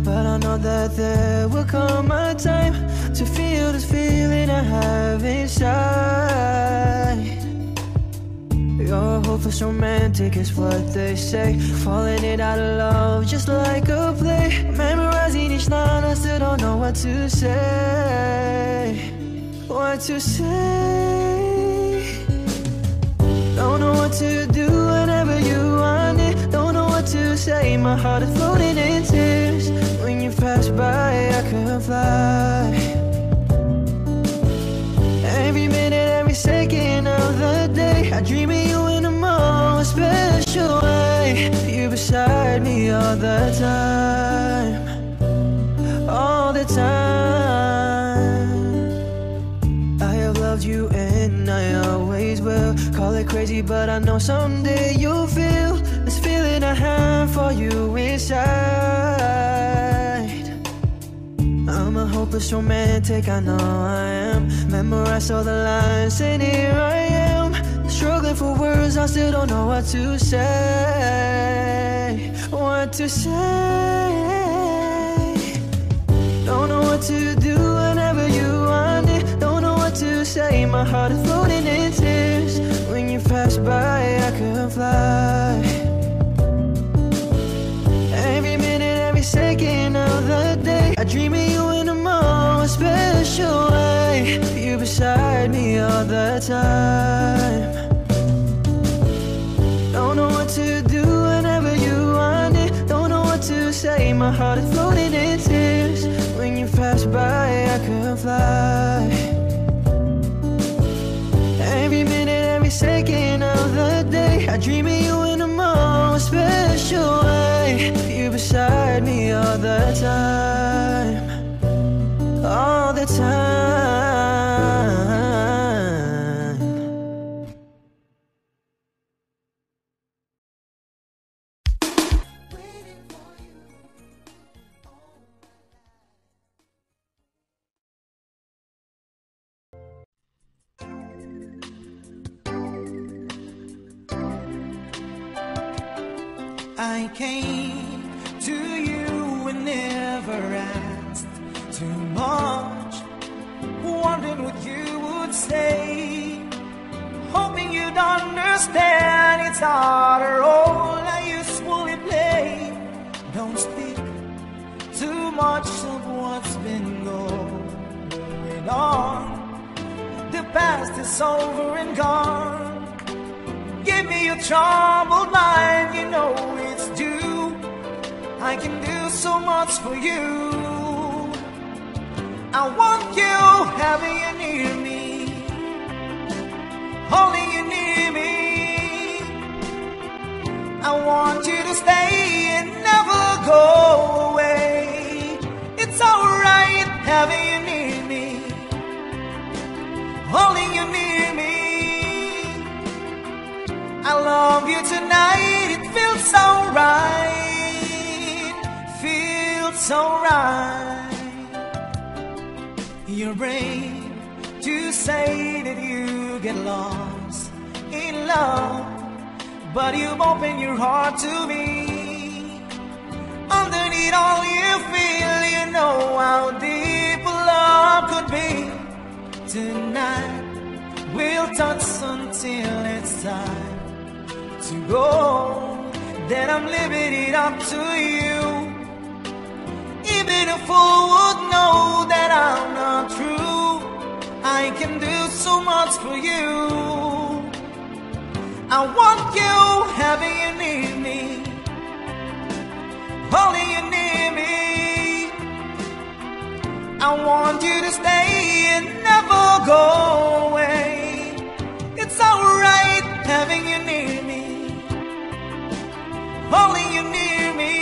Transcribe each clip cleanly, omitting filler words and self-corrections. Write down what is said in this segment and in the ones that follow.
but I know that there will come a time to feel this feeling I have inside. You're hopeless romantic is what they say, falling in out of love just like a play. Memorizing each line, I still don't know what to say. What to say. Don't know what to do whenever you want it. Don't know what to say, my heart is floating in tears. When you pass by, I could fly. Every minute, every second of the day, I dream of you in the most special way. You beside me all the time. All the time. I have loved you and I always will. Call it crazy, but I know someday you'll feel this feeling I have for you inside. I'm a hopeless romantic, I know I am. Memorize all the lines and here I am, struggling for words, I still don't know what to say. What to say. Don't know what to do whenever you want it. Don't know what to say, my heart is floating in tears. When you pass by, I could fly. Every minute, every second of the day, I dream of you in the most special way. You beside me all the time. Don't know what to do whenever you want it. Don't know what to say, my heart is floating in tears. When you pass by, I could fly. Every minute, every second of the day, I dream of you in the most special way. You beside me all the time. All the time. I came to you and never asked too much, wondering what you would say, hoping you'd understand it's not a role I usually play. Don't speak too much of what's been going on. The past is over and gone. Give me your troubled mind, you know it's due. I can do so much for you. I want you having you near me, holding you near me. I want you to stay and never go away. It's alright having you near me, holding you near me. I love you tonight, it feels so right, feels so right. You're brave to say that you get lost in love, but you've opened your heart to me. Underneath all you feel, you know how deep love could be. Tonight we'll touch until it's time to go, then I'm leaving it up to you. Even a fool would know that I'm not true. I can do so much for you. I want you having you near me, holding you near me. I want you to stay and never go away. It's alright having you near me, holding you near me.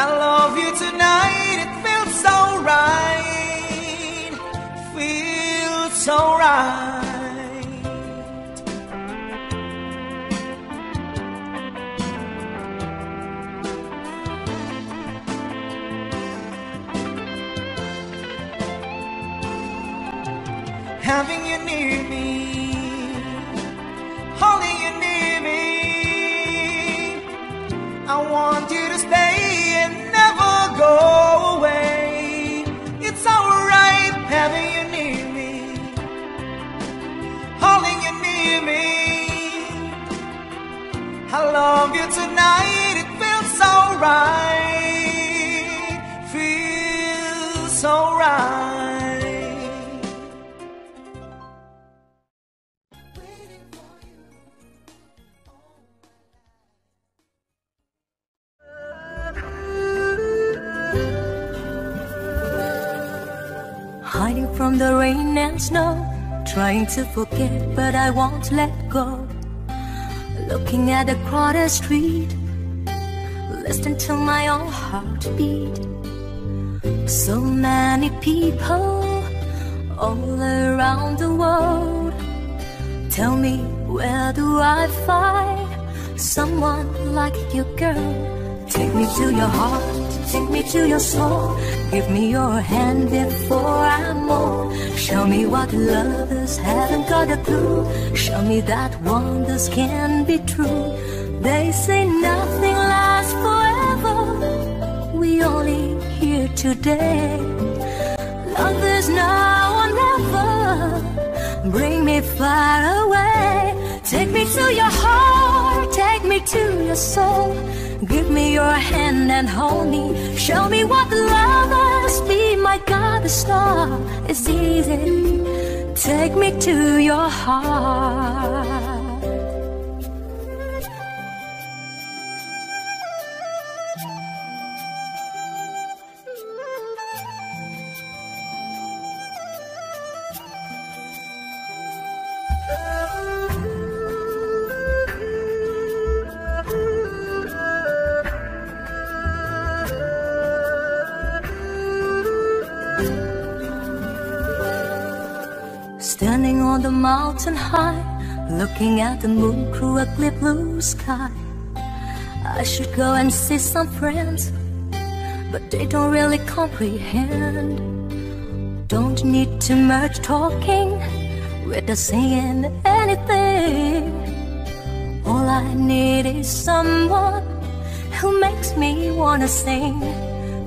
I love you tonight, it feels so right, feels so right. Having you near me, holding you near me. I want you to stay night it feels so right, feels so right. Hiding from the rain and snow, trying to forget but I won't let go. Looking at the crowded street, listen to my own heartbeat. So many people all around the world. Tell me, where do I find someone like you, girl? Take me to your heart, take me to your soul. Give me your hand before I'm old. Show me what lovers haven't got a clue. Show me that wonders can be true. They say nothing lasts forever. We only here today. Love is now or never. Bring me far away. Take me to your heart, take me to your soul. Give me your hand and hold me. Show me what lovers be. My God, the star is easy. Take me to your heart. Standing on the mountain high, looking at the moon through a clear blue sky. I should go and see some friends, but they don't really comprehend. Don't need too much talking, we're just saying anything. All I need is someone who makes me wanna sing.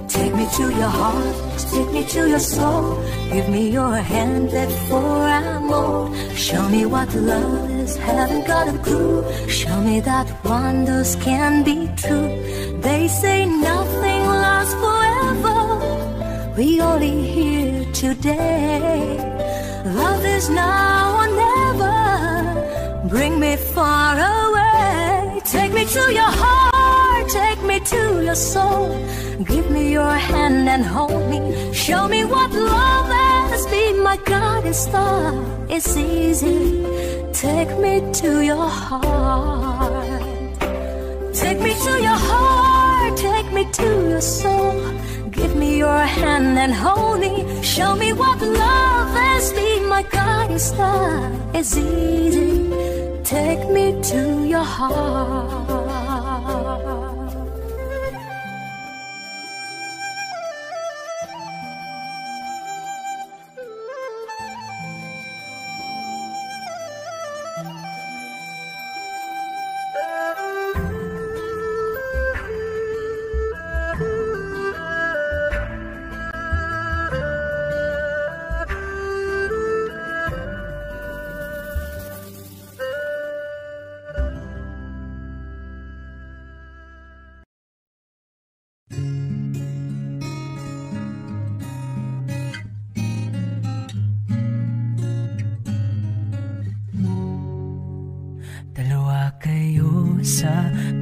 Take me to your heart, take me to your soul. Give me your hand before I'm old. Show me what love is, haven't got a clue. Show me that wonders can be true. They say nothing lasts forever. We only here today. Love is now or never. Bring me far away. Take me to your heart, take me to your soul. Give me your hand and hold me. Show me what love has been. My guiding star, it's easy. Take me to your heart. Take me to your heart, take me to your soul. Give me your hand and hold me. Show me what love has been. My guiding star, it's easy. Take me to your heart. Sa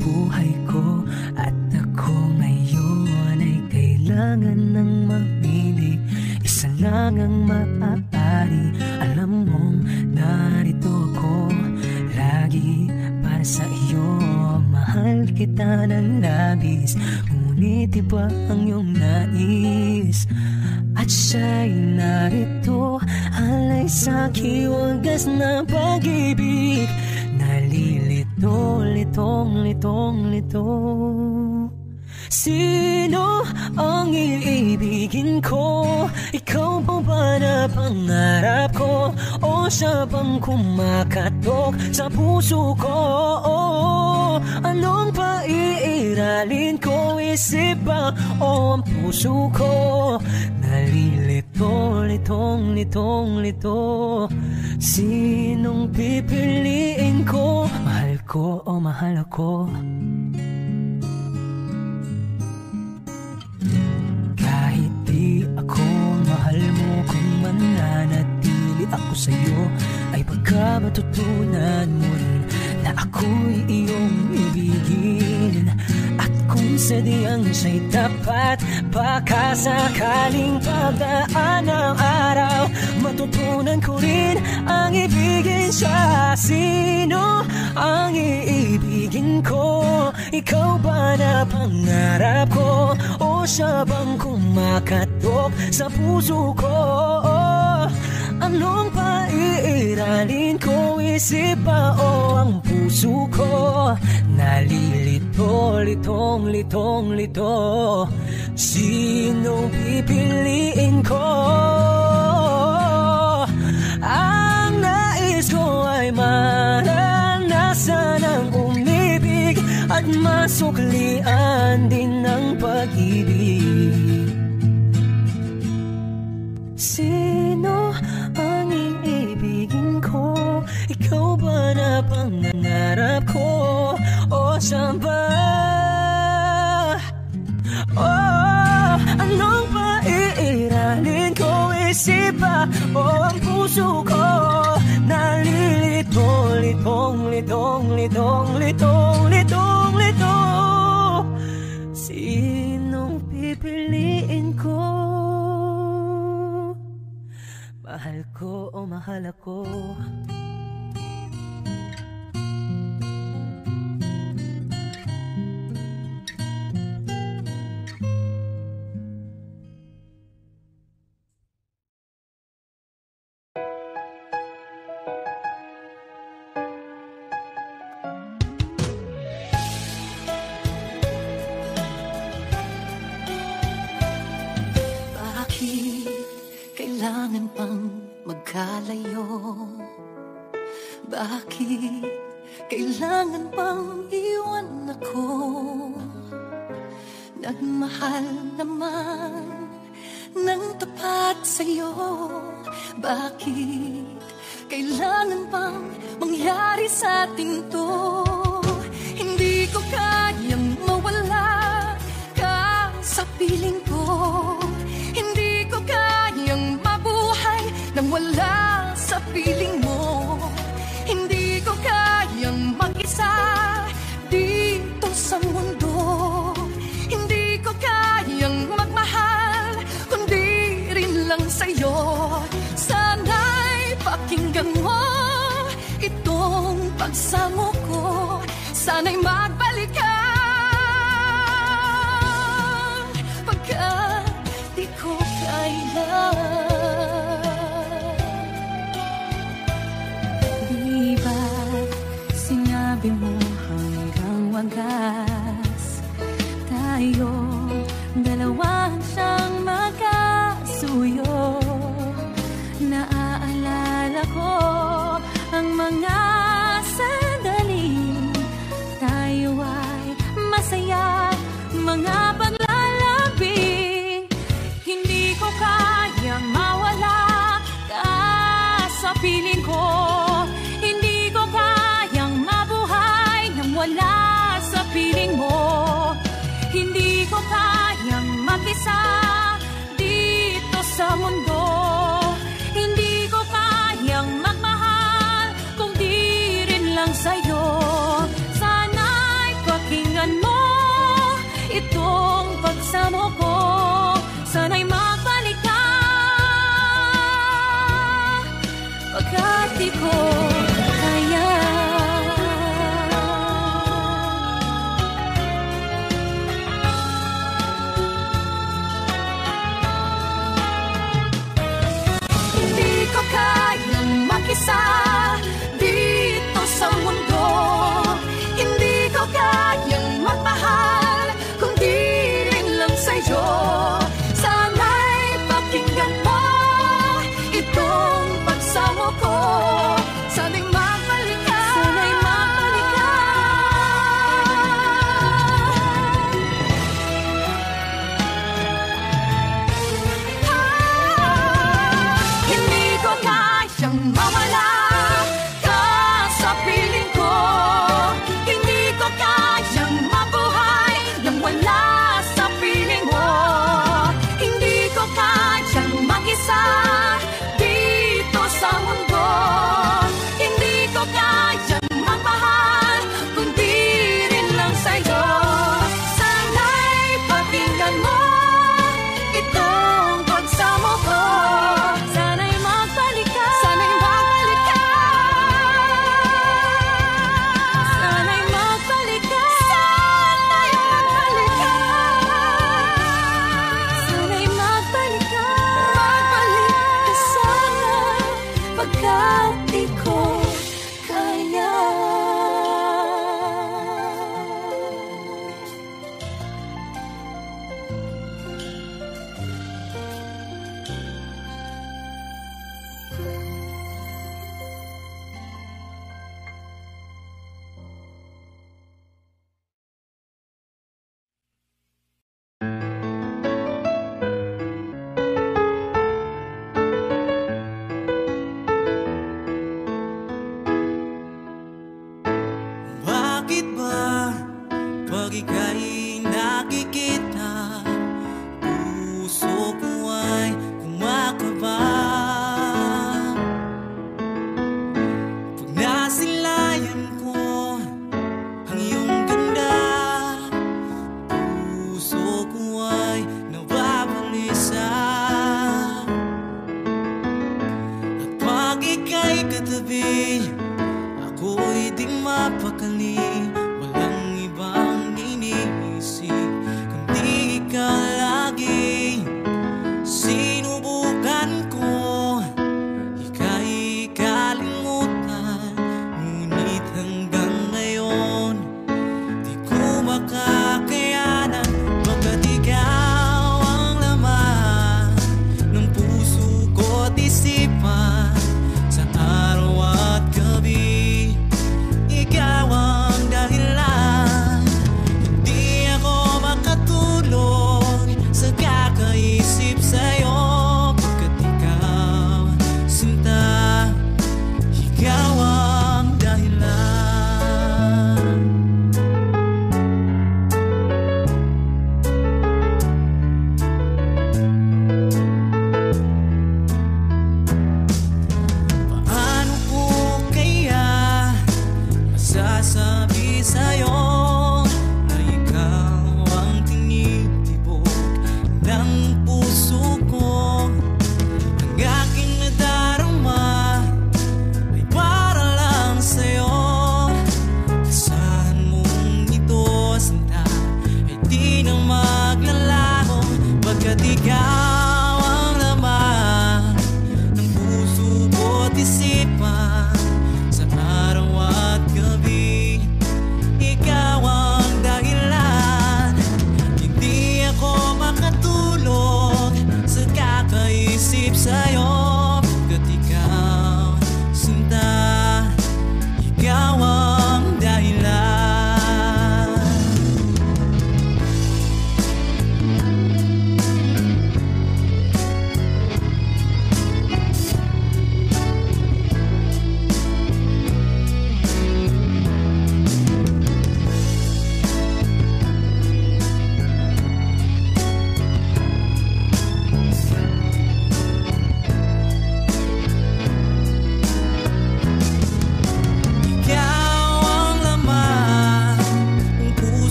buhay ko at ako ngayon ay kailangan ng mamili. Isa lang ang maaari. Alam mong narito ako lagi para sa iyo. Mahal kita ng labis, ngunit iba ang iyong nais. At siya'y narito, alay sa'king wagas na pag-ibig. Nalilito, litong, lito. Sino ang iibigin ko? Ikaw pa ba na pangarap ko? O siya bang kumakatok sa puso ko? Anong paiiralin ko? Isip ba o ang puso ko? Nalilito, litong, Sinong pipiliin ko? Mahal ko o mahal ako? matutunan mo rin na ako'y iyong ibigin. At kung sadyang siya'y tapat, baka sakaling pagdaan ng araw, matutunan ko rin ang ibigin siya. Sino ang iibigin ko? Ikaw ba na pangarap ko? O siya bang kumakatok sa puso ko? Anong paiiralin ko? Isip ba o ang puso ko? Nalilito, litong-lito. Sinong pipiliin ko? Ang nais ko ay maranasan ang umibig at masuklian din ng pag-ibig. Sino ang iibigin ko? Ikaw ba na pangarap ko? O siya ba? Anong paiiralin ko? Isip ba o ang puso ko? Nalilito, litong-lito. Sinong pipiliin ko? Mahal ko o mahal ako? Kailangan pang magkalayo? Bakit kailangan pang iwan ako? Nagmahal naman ng tapat sa'yo. Bakit kailangan pang mangyari sa atin to? Hindi ko kayang mawala ka sa piling ko. Hindi ko kayang mabuhay nang wala sa piling mo. Hindi ko kayang mag-isa dito sa mundo. Hindi ko kayang magmahal kundi rin lang sa'yo. Sana'y pakinggan mo itong pagsamo ko. Sana'y magbalik ka pagkat di ko kaya. Di ba sinabi mo hanggang wagas tayo dalawa siyang magkasuyo? Naaalala ko ang mga sandaling tayo ay masaya, mga paglalambing. Hindi ko kayang mawala ka sa piling ko. Hindi ko kayang mabuhay nang wala sa piling mo. Hindi ko kayang mag-isa dito sa mundo. Hindi ko kayang magmahal kung di rin lang sa'yo. Sana'y pakinggan mo itong pagsamo ko. Sana'y magbalik ka pagkat di ko kaya. Hindi ko kayang mag-isa dito sa mundo. Hindi ko kayang magmahal kung di rin lang sa'yo.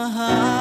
mahal.